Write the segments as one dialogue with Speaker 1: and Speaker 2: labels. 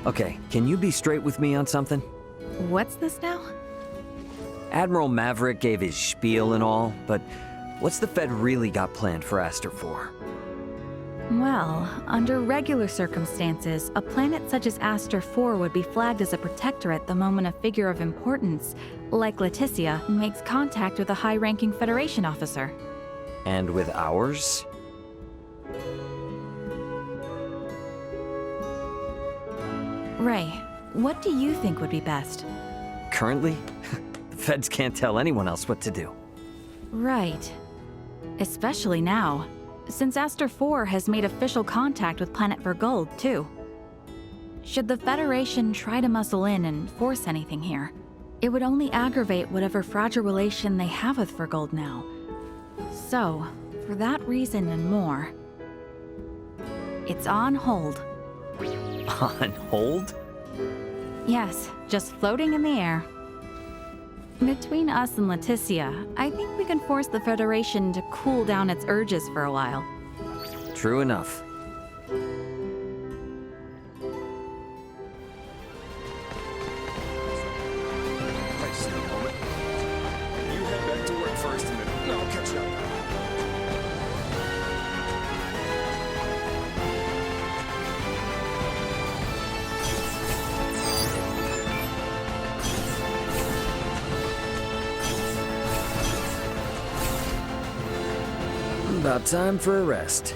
Speaker 1: Okay, can you be straight with me on something?
Speaker 2: What's this now?
Speaker 1: Admiral Maverick gave his spiel and all, but what's the Fed really got planned for Aster 4?
Speaker 2: Well, under regular circumstances, a planet such as Aster 4 would be flagged as a protectorate the moment a figure of importance, like Leticia, makes contact with a high-ranking Federation officer.
Speaker 1: And with ours?
Speaker 2: Ray, what do you think would be best?
Speaker 1: Currently? The Feds can't tell anyone else what to do.
Speaker 2: Right. Especially now, since Aster 4 has made official contact with Planet Vergold, too. Should the Federation try to muscle in and force anything here, it would only aggravate whatever fragile relation they have with Vergold now. So, for that reason and more, it's on hold.
Speaker 1: On hold?
Speaker 2: Yes, just floating in the air. Between us and Leticia, I think we can force the Federation to cool down its urges for a while.
Speaker 1: True enough.
Speaker 3: I just need a moment. You head back to work first, and then I'll catch up.
Speaker 1: About time for a rest.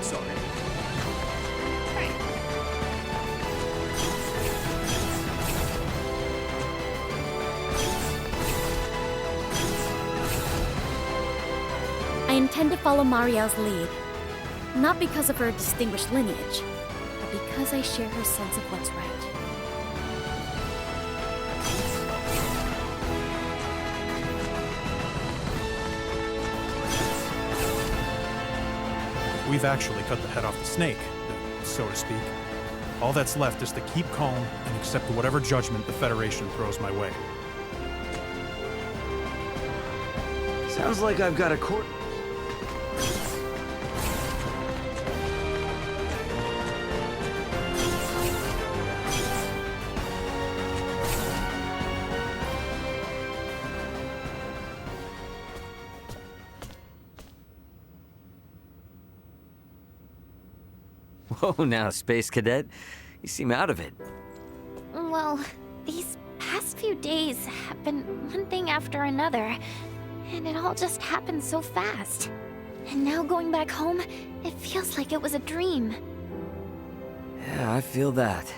Speaker 3: Sorry.
Speaker 4: I intend to follow Marielle's lead. Not because of her distinguished lineage, but because I share her sense of what's right.
Speaker 5: We've actually cut the head off the snake, so to speak. All that's left is to keep calm and accept whatever judgment the Federation throws my way.
Speaker 1: Sounds like I've got a court. Whoa, now, Space Cadet. You seem out of it.
Speaker 4: Well, these past few days have been one thing after another, and it all just happened so fast. And now going back home, it feels like it was a dream.
Speaker 1: Yeah, I feel that.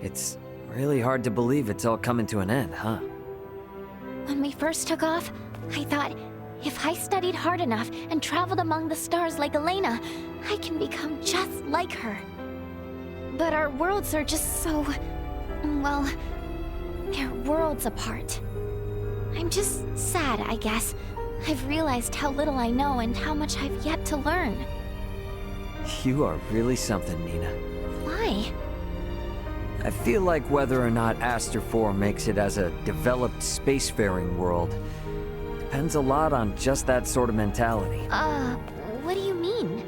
Speaker 1: It's really hard to believe it's all coming to an end, huh?
Speaker 4: When we first took off, I thought, if I studied hard enough and traveled among the stars like Elena, I can become just like her. But our worlds are just so... well, they're worlds apart. I'm just sad, I guess. I've realized how little I know and how much I've yet to learn.
Speaker 1: You are really something, Nina.
Speaker 4: Why?
Speaker 1: I feel like whether or not Aster 4 makes it as a developed spacefaring world depends a lot on just that sort of mentality.
Speaker 4: What do you mean?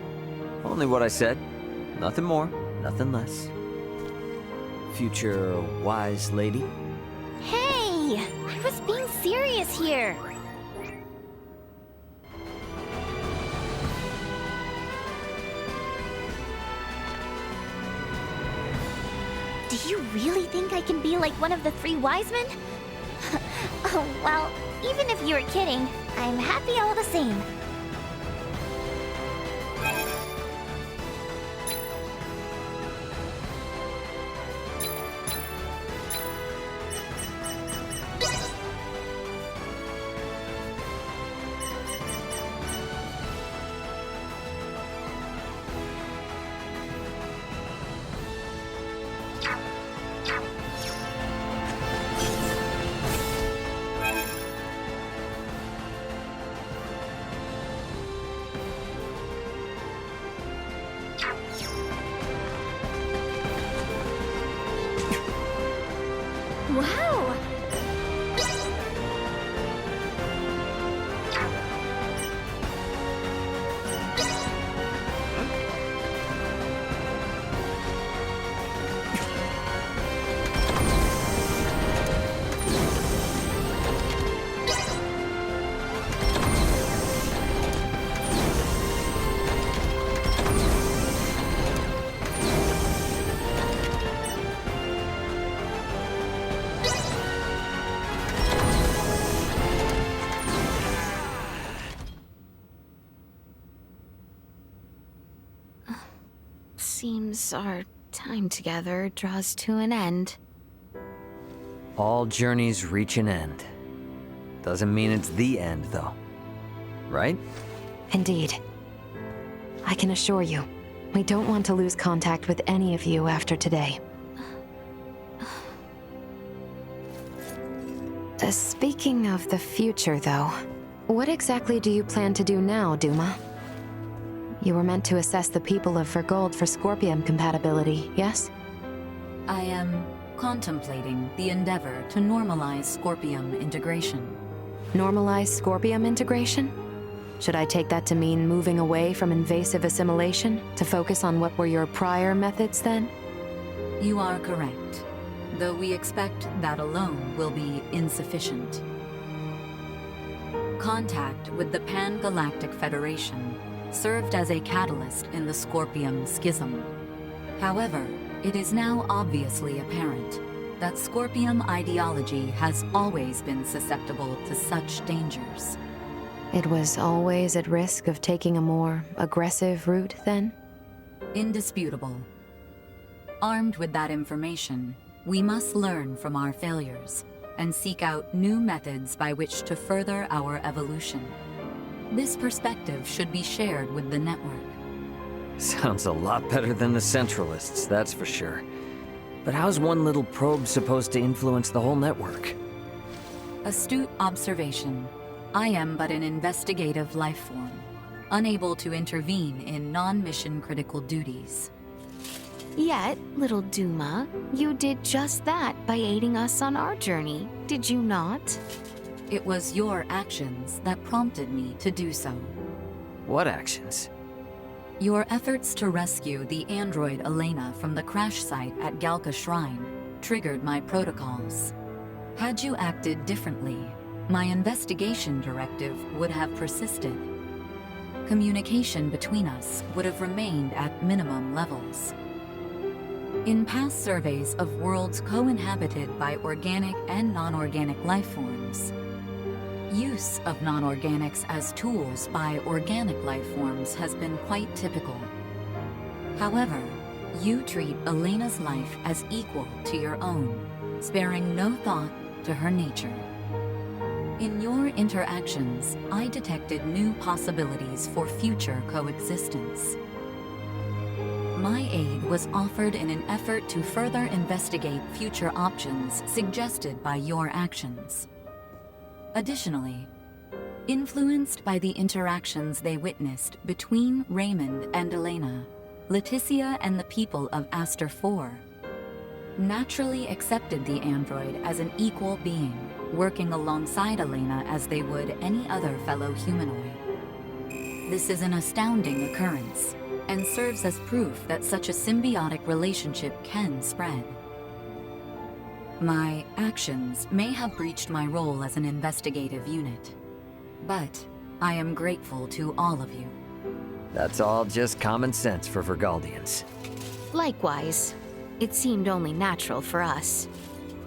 Speaker 1: Only what I said. Nothing more, nothing less. Future wise lady.
Speaker 4: Hey! I was being serious here! Do you really think I can be like one of the three wise men? Oh, well, even if you were kidding, I'm happy all the same. Seems our time together draws to an end.
Speaker 1: All journeys reach an end. Doesn't mean it's the end, though. Right?
Speaker 6: Indeed. I can assure you, we don't want to lose contact with any of you after today. Speaking of the future, though, what exactly do you plan to do now, Duma? You were meant to assess the people of Vergold for Scorpium compatibility, yes?
Speaker 2: I am contemplating the endeavor to normalize Scorpium integration.
Speaker 6: Normalize Scorpium integration? Should I take that to mean moving away from invasive assimilation to focus on what were your prior methods then?
Speaker 2: You are correct, though we expect that alone will be insufficient. Contact with the Pan-Galactic Federation served as a catalyst in the Scorpium schism. However, it is now obviously apparent that Scorpium ideology has always been susceptible to such dangers.
Speaker 6: It was always at risk of taking a more aggressive route, then?
Speaker 2: Indisputable. Armed with that information, we must learn from our failures and seek out new methods by which to further our evolution. This perspective should be shared with the network.
Speaker 1: Sounds a lot better than the Centralists, that's for sure. But how's one little probe supposed to influence the whole network?
Speaker 2: Astute observation. I am but an investigative life form, unable to intervene in non-mission critical duties.
Speaker 4: Yet, little Duma, you did just that by aiding us on our journey, did you not?
Speaker 2: It was your actions that prompted me to do so.
Speaker 1: What actions?
Speaker 2: Your efforts to rescue the android Elena from the crash site at Galka Shrine triggered my protocols. Had you acted differently, my investigation directive would have persisted. Communication between us would have remained at minimum levels. In past surveys of worlds co-inhabited by organic and non-organic life forms, use of non-organics as tools by organic life forms has been quite typical. However, you treat Elena's life as equal to your own, sparing no thought to her nature. In your interactions, I detected new possibilities for future coexistence. My aid was offered in an effort to further investigate future options suggested by your actions. Additionally, influenced by the interactions they witnessed between Raymond and Elena, Leticia and the people of Aster 4 naturally accepted the android as an equal being, working alongside Elena as they would any other fellow humanoid. This is an astounding occurrence, and serves as proof that such a symbiotic relationship can spread. My actions may have breached my role as an investigative unit, but I am grateful to all of you.
Speaker 1: That's all just common sense for Vergaldians.
Speaker 4: Likewise, it seemed only natural for us.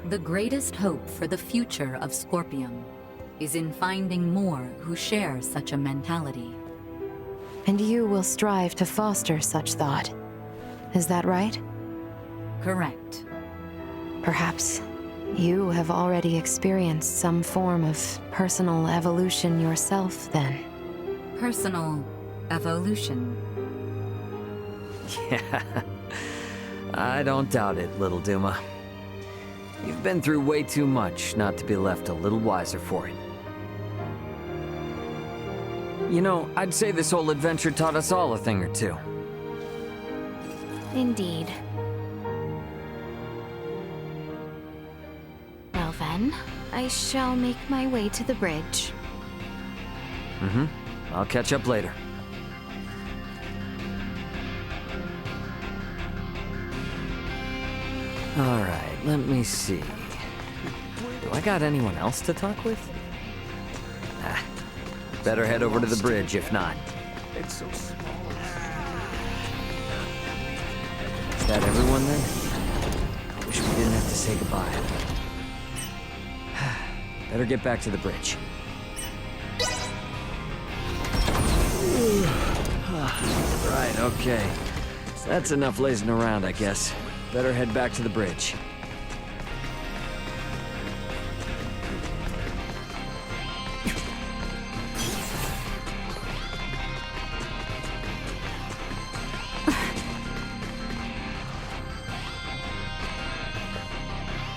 Speaker 2: The greatest hope for the future of Scorpium is in finding more who share such a mentality.
Speaker 6: And you will strive to foster such thought. Is that right?
Speaker 2: Correct.
Speaker 6: Perhaps you have already experienced some form of personal evolution yourself, then.
Speaker 2: Personal evolution.
Speaker 1: Yeah, I don't doubt it, little Duma. You've been through way too much not to be left a little wiser for it. You know, I'd say this whole adventure taught us all a thing or two.
Speaker 4: Indeed. Well then, I shall make my way to the bridge.
Speaker 1: I'll catch up later. Alright, let me see. Do I got anyone else to talk with? Better head over to the bridge if not.
Speaker 3: It's so small.
Speaker 1: Is that everyone then? I wish we didn't have to say goodbye. Better get back to the bridge. Right, okay. That's enough lazing around, I guess. Better head back to the bridge.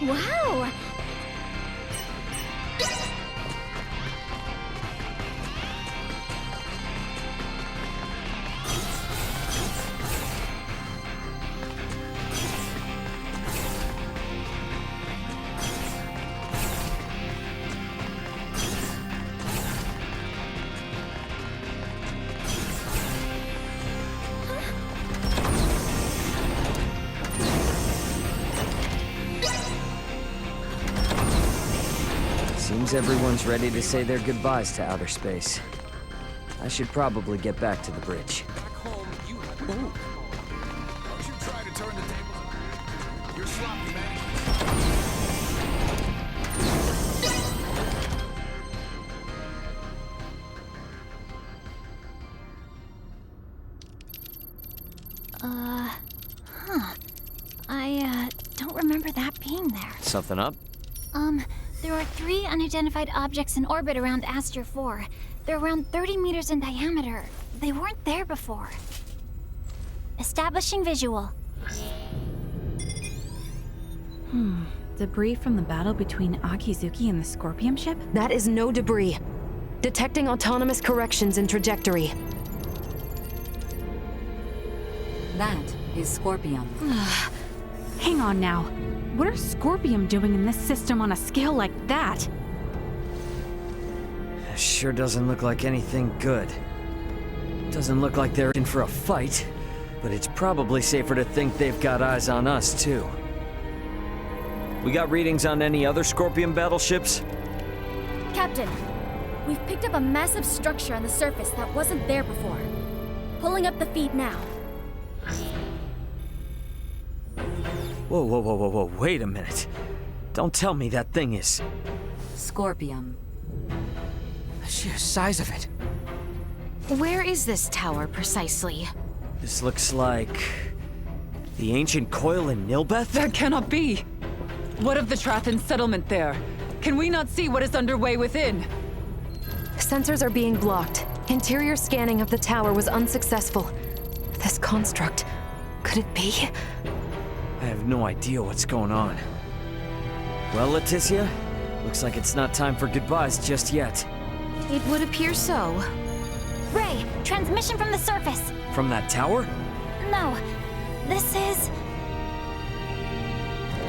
Speaker 4: Wow!
Speaker 1: Seems everyone's ready to say their goodbyes to outer space. I should probably get back to the bridge.
Speaker 3: Back home, you have to move. Don't you try to turn the tables on. You're sloppy, man.
Speaker 4: I don't remember that being there.
Speaker 1: Something up?
Speaker 4: There are 3 unidentified objects in orbit around Aster 4. They're around 30 meters in diameter. They weren't there before. Establishing visual.
Speaker 2: Debris from the battle between Akizuki and the Scorpion ship?
Speaker 6: That is no debris. Detecting autonomous corrections in trajectory.
Speaker 7: That is Scorpion.
Speaker 2: Hang on now. What are Scorpion doing in this system on a scale like that?
Speaker 1: Sure doesn't look like anything good. Doesn't look like they're in for a fight, but it's probably safer to think they've got eyes on us, too. We got readings on any other Scorpion battleships?
Speaker 8: Captain, we've picked up a massive structure on the surface that wasn't there before. Pulling up the feed now.
Speaker 1: Whoa, whoa, whoa, whoa, whoa, wait a minute. Don't tell me that thing is...
Speaker 7: Scorpion.
Speaker 9: The sheer size of it.
Speaker 8: Where is this tower precisely?
Speaker 1: This looks like... the ancient coil in Nilbeth?
Speaker 10: That cannot be! What of the Trathan settlement there? Can we not see what is underway within?
Speaker 6: Sensors are being blocked. Interior scanning of the tower was unsuccessful. This construct, could it be?
Speaker 1: I have no idea what's going on. Well, Leticia, looks like it's not time for goodbyes just yet.
Speaker 8: It would appear so.
Speaker 4: Ray, transmission from the surface.
Speaker 1: From that tower?
Speaker 4: No, this is...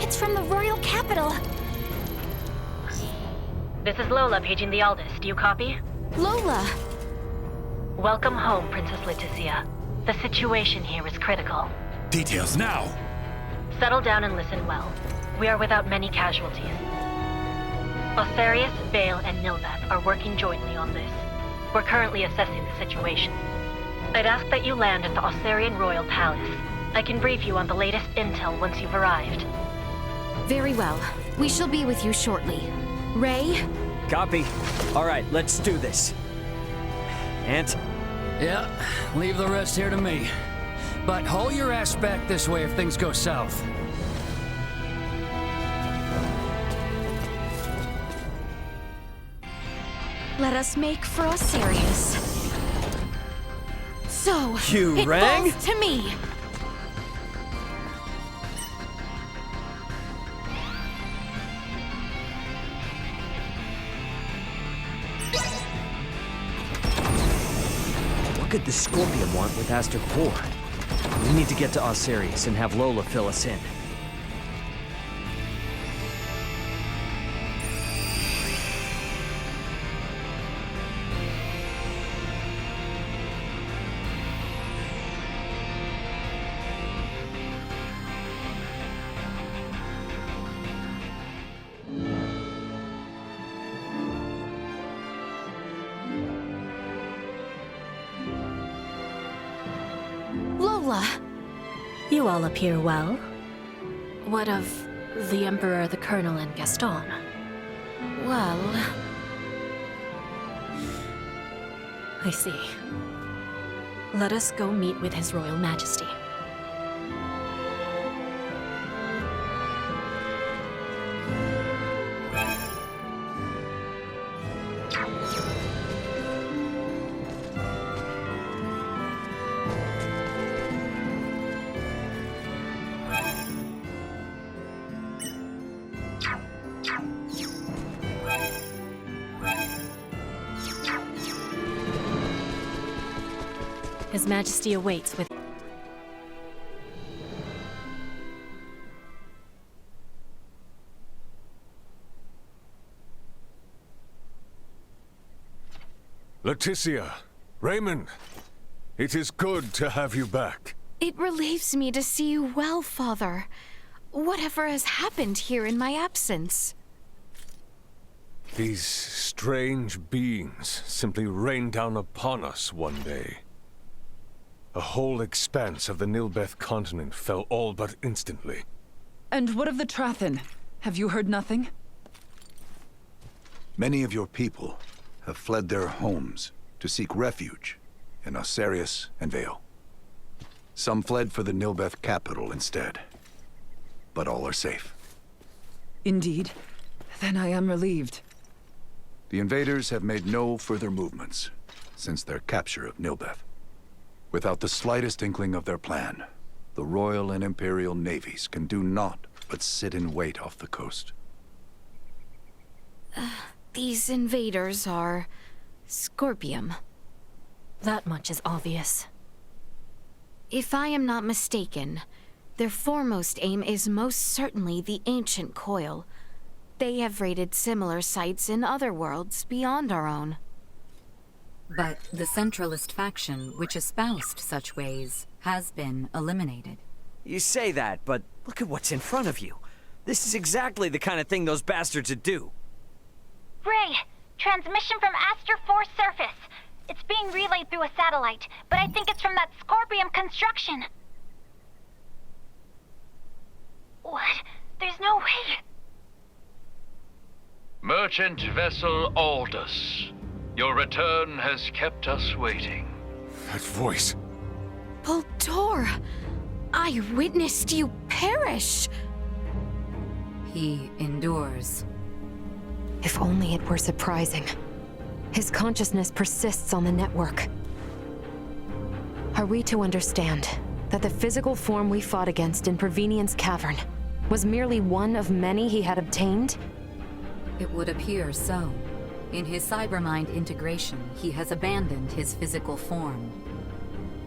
Speaker 4: It's from the Royal Capital.
Speaker 11: This is Lola paging the Aldous. Do you copy?
Speaker 8: Lola!
Speaker 11: Welcome home, Princess Leticia. The situation here is critical.
Speaker 3: Details now.
Speaker 11: Settle down and listen well. We are without many casualties. Osarius, Bale, and Nilbeth are working jointly on this. We're currently assessing the situation. I'd ask that you land at the Osarian Royal Palace. I can brief you on the latest intel once you've arrived.
Speaker 8: Very well. We shall be with you shortly. Ray?
Speaker 1: Copy. All right, let's do this. Ant?
Speaker 9: Yeah, leave the rest here to me. But haul your ass back this way if things go south.
Speaker 8: Let us make for Osarius. So,
Speaker 1: You
Speaker 8: it
Speaker 1: rang?
Speaker 8: falls to me.
Speaker 1: What could the Scorpion want with Aster 4? We need to get to Osarius and have Lola fill us in.
Speaker 8: Lola!
Speaker 12: You all appear well. What of the Emperor, the Colonel, and Gaston?
Speaker 8: Well...
Speaker 12: I see. Let us go meet with His Royal Majesty. His Majesty awaits with...
Speaker 13: Leticia, Raymond, it is good to have you back.
Speaker 6: It relieves me to see you well, Father. Whatever has happened here in my absence?
Speaker 13: These strange beings simply rained down upon us one day. A whole expanse of the Nilbeth continent fell all but instantly.
Speaker 10: And what of the Trathen? Have you heard nothing?
Speaker 3: Many of your people have fled their homes to seek refuge in Osarius and Vale. Some fled for the Nilbeth capital instead, but all are safe.
Speaker 10: Indeed. Then I am relieved.
Speaker 3: The invaders have made no further movements since their capture of Nilbeth. Without the slightest inkling of their plan, the Royal and Imperial navies can do naught but sit in wait off the coast.
Speaker 6: These invaders are... Scorpium.
Speaker 12: That much is obvious.
Speaker 6: If I am not mistaken, their foremost aim is most certainly the ancient coil. They have raided similar sites in other worlds beyond our own.
Speaker 7: But the Centralist faction, which espoused such ways, has been eliminated.
Speaker 1: You say that, but look at what's in front of you. This is exactly the kind of thing those bastards would do.
Speaker 4: Ray, transmission from Aster 4 surface. It's being relayed through a satellite, but I think it's from that Scorpium construction. What? There's no way.
Speaker 14: Merchant vessel Aldous. Your return has kept us waiting.
Speaker 13: That voice.
Speaker 6: Voltor! I witnessed you perish!
Speaker 7: He endures.
Speaker 6: If only it were surprising. His consciousness persists on the network. Are we to understand that the physical form we fought against in Provenient's cavern was merely one of many he had obtained?
Speaker 7: It would appear so. In his cybermind integration, he has abandoned his physical form.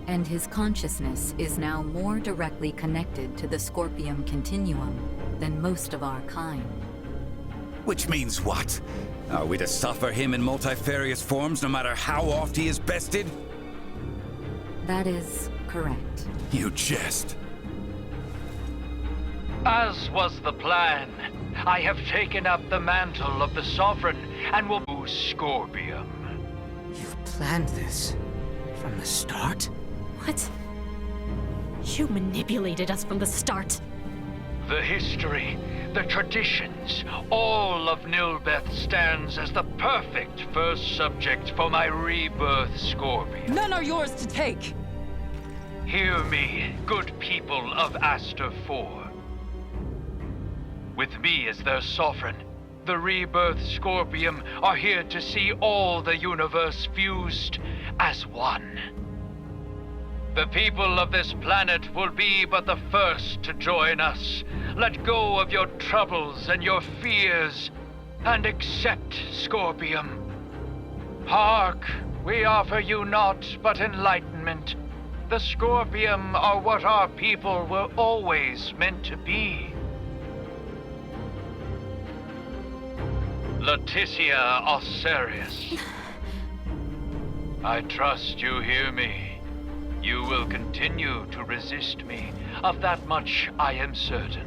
Speaker 7: And his consciousness is now more directly connected to the Scorpium continuum than most of our kind.
Speaker 15: Which means what? Are we to suffer him in multifarious forms no matter how oft he is bested?
Speaker 7: That is correct.
Speaker 15: You jest.
Speaker 14: As was the plan, I have taken up the mantle of the Sovereign and will move Scorpium.
Speaker 16: You've planned this from the start?
Speaker 12: What? You manipulated us from the start.
Speaker 14: The history, the traditions, all of Nilbeth stands as the perfect first subject for my rebirth, Scorpion.
Speaker 10: None are yours to take!
Speaker 14: Hear me, good people of Aster 4. With me as their sovereign, the rebirth Scorpium are here to see all the universe fused as one. The people of this planet will be but the first to join us. Let go of your troubles and your fears, and accept Scorpium. Hark, we offer you naught but enlightenment. The Scorpium are what our people were always meant to be. Leticia Osarius. I trust you hear me. You will continue to resist me, of that much I am certain.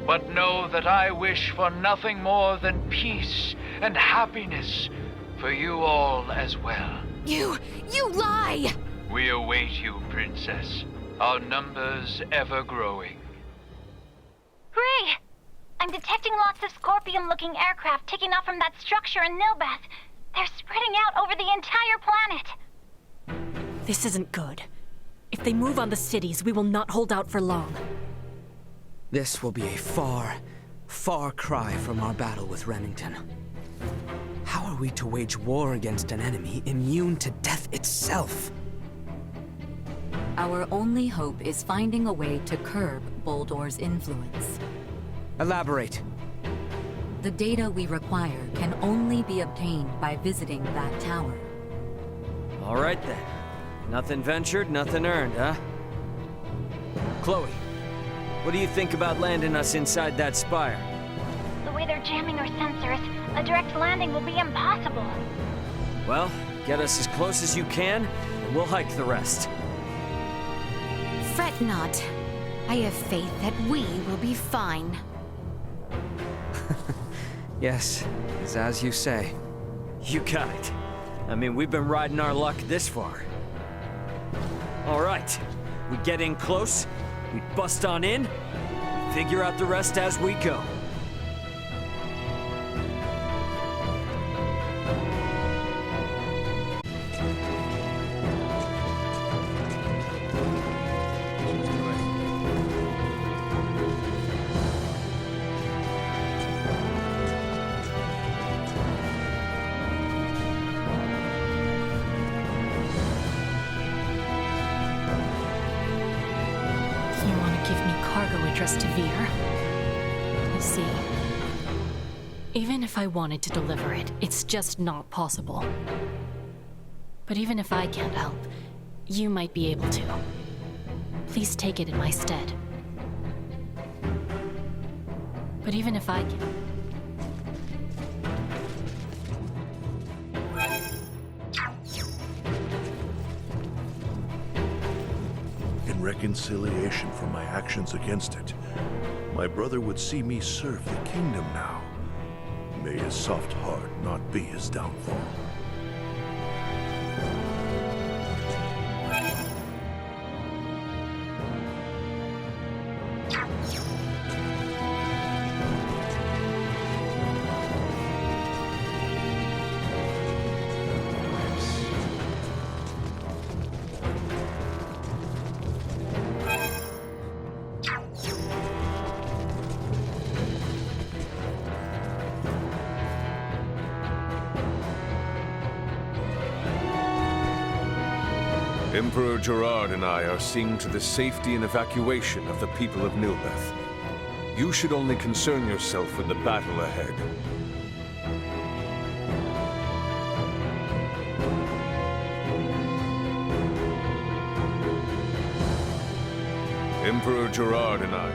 Speaker 14: But know that I wish for nothing more than peace and happiness for you all as well.
Speaker 6: You lie!
Speaker 14: We await you, Princess. Our numbers ever growing.
Speaker 4: Ray! I'm detecting lots of Scorpium-looking aircraft taking off from that structure in Nilbeth. They're spreading out over the entire planet.
Speaker 12: This isn't good. If they move on the cities, we will not hold out for long.
Speaker 16: This will be a far, far cry from our battle with Remington. How are we to wage war against an enemy immune to death itself?
Speaker 7: Our only hope is finding a way to curb Boldor's influence.
Speaker 16: Elaborate.
Speaker 7: The data we require can only be obtained by visiting that tower.
Speaker 1: All right then. Nothing ventured, nothing earned, huh? Chloe, what do you think about landing us inside that spire?
Speaker 4: The way they're jamming our sensors, a direct landing will be impossible.
Speaker 1: Well, get us as close as you can, and we'll hike the rest.
Speaker 17: Fret not. I have faith that we will be fine.
Speaker 16: Yes, it's as you say.
Speaker 1: You got it. I mean, we've been riding our luck this far. All right, we get in close, we bust on in, we figure out the rest as we go.
Speaker 12: To Vir. You see, even if I wanted to deliver it, it's just not possible. But even if I can't help, you might be able to. Please take it in my stead. But even if I can...
Speaker 18: In reconciliation for my actions against it, my brother would see me serve the kingdom now. May his soft heart not be his downfall.
Speaker 13: Emperor Gerard and I are seeing to the safety and evacuation of the people of Nilbeth. You should only concern yourself with the battle ahead. Emperor Gerard and I.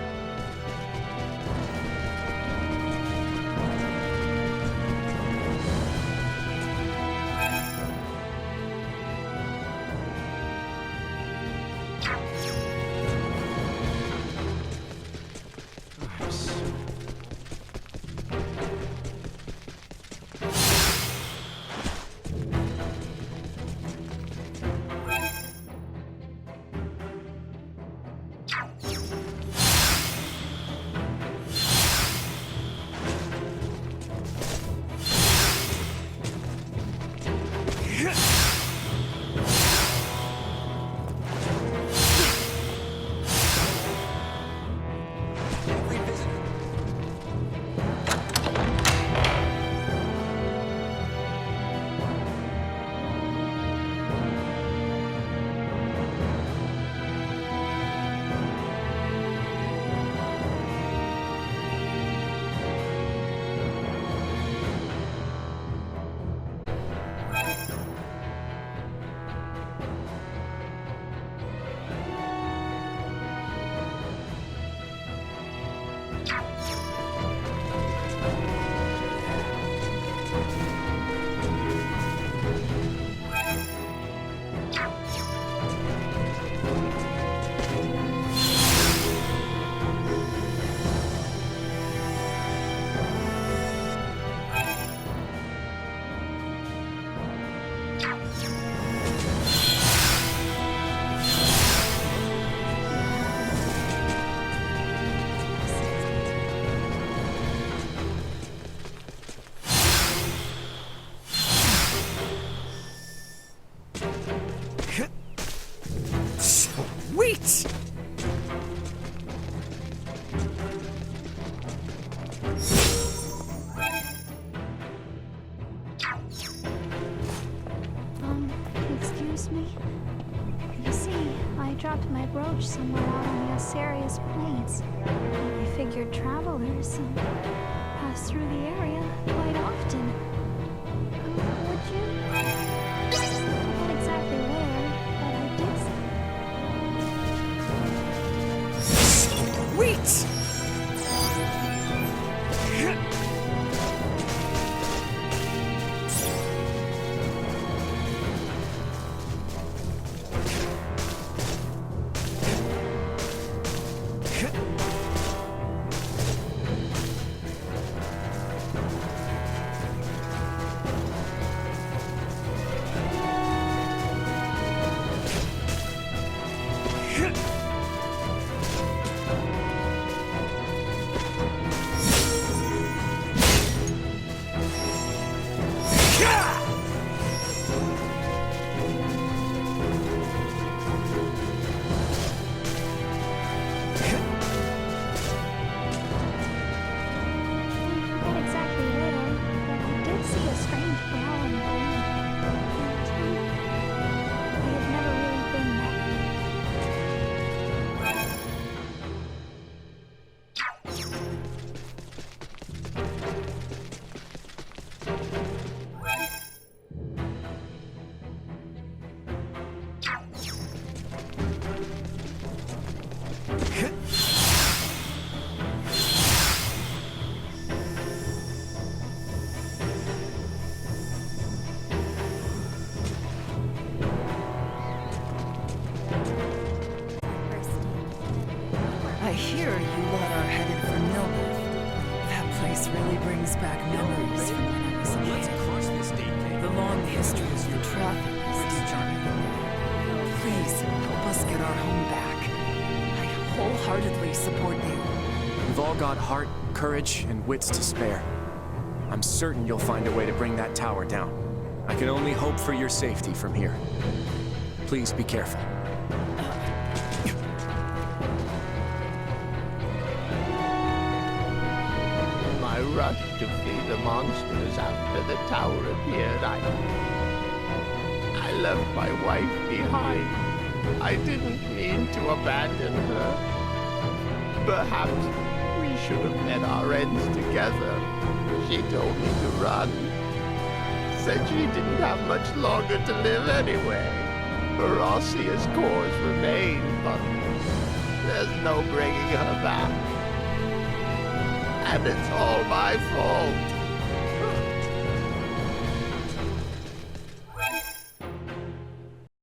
Speaker 1: Sweet!
Speaker 19: Excuse me? You see, I dropped my brooch somewhere out on the Osarius Plains. I figured travelers pass through the area quite often. Would you? Not exactly where, but I
Speaker 20: I hear you lot are headed for Nilbeth. That place really brings back memories from when I was a kid. The long history of your travel is charming. Please help us get our home back. I wholeheartedly support you.
Speaker 21: We've all got heart, courage, and wits to spare. I'm certain you'll find a way to bring that tower down. I can only hope for your safety from here. Please be careful.
Speaker 22: I rushed to flee the monsters after the tower appeared. I left my wife behind. I didn't mean to abandon her. Perhaps we should have met our ends together. She told me to run. Said she didn't have much longer to live anyway. Barossia's cores remain, but there's no bringing her back. And it's all my fault.